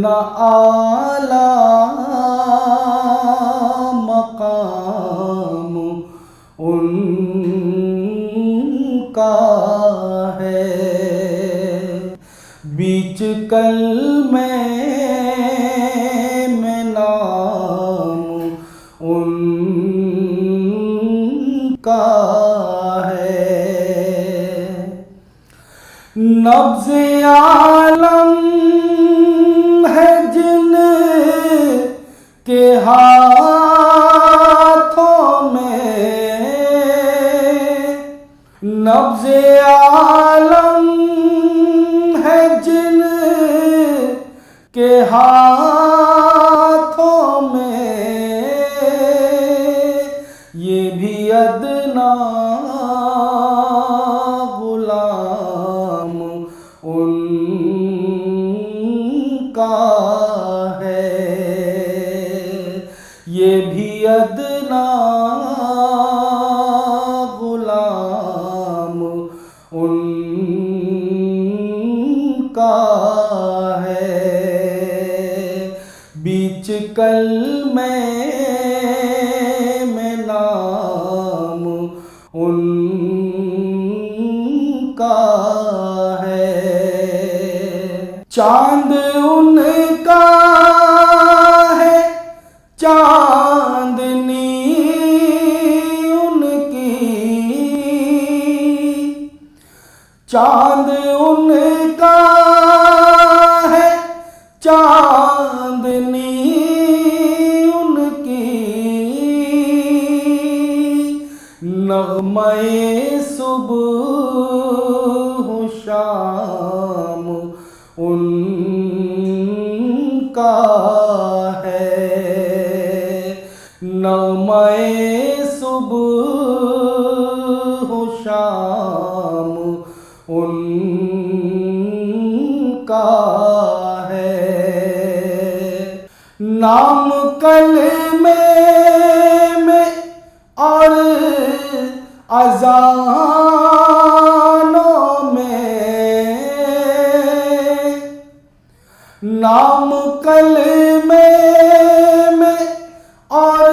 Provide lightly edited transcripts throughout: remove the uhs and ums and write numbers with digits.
کتنا اعلیٰ مقام ان کا ہے، بیچ کلمے میں نام ان کا ہے، نبض عالم ہے جن کے ہاتھوں میں، نبض عالم ہے جن کے ہاتھوں میں، یہ بھی ادنا غلام ان کا ہے، یہ بھی ادنا غلام ان کا ہے، بیچ کلمے میں نام ان کا ہے، چاند ان کا ہے چاندنی ان کی، چاند ان کا ہے چاندنی ان کی، نغمہ صبح و شام ان کا ہے، نغمہ صبح و شام ان کا ہے، نام کلمے میں اور اذانوں میں، نام کلمے میں اور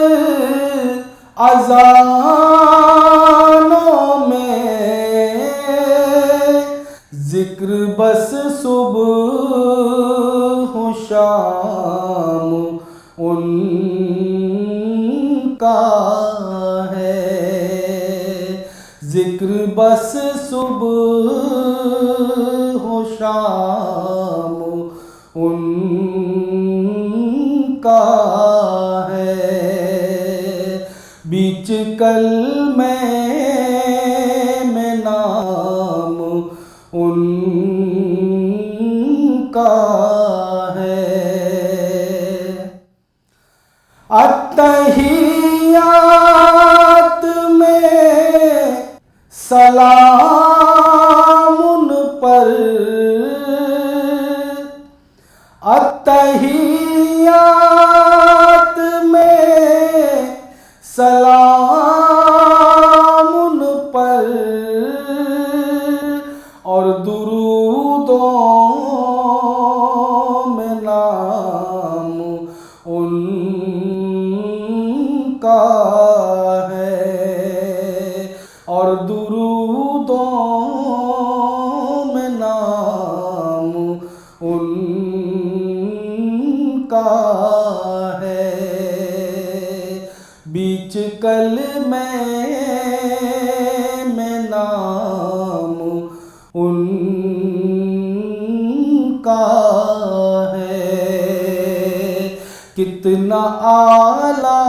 اذانوں میں، ذکر بس صبح و شام ان کا ہے، ذکر بس صبح و شام ان کا ہے، بیچ کلمے میں نام ان کا ہے، اتحیات میں سلام ان پر، اتحیات میں سلام ان پر، اور درودوں میں نام ان کا ہے، اور درودوں میں نام ان کا ہے، بیچ کلمے میں نام ان کا ہے، کتنا اعلیٰ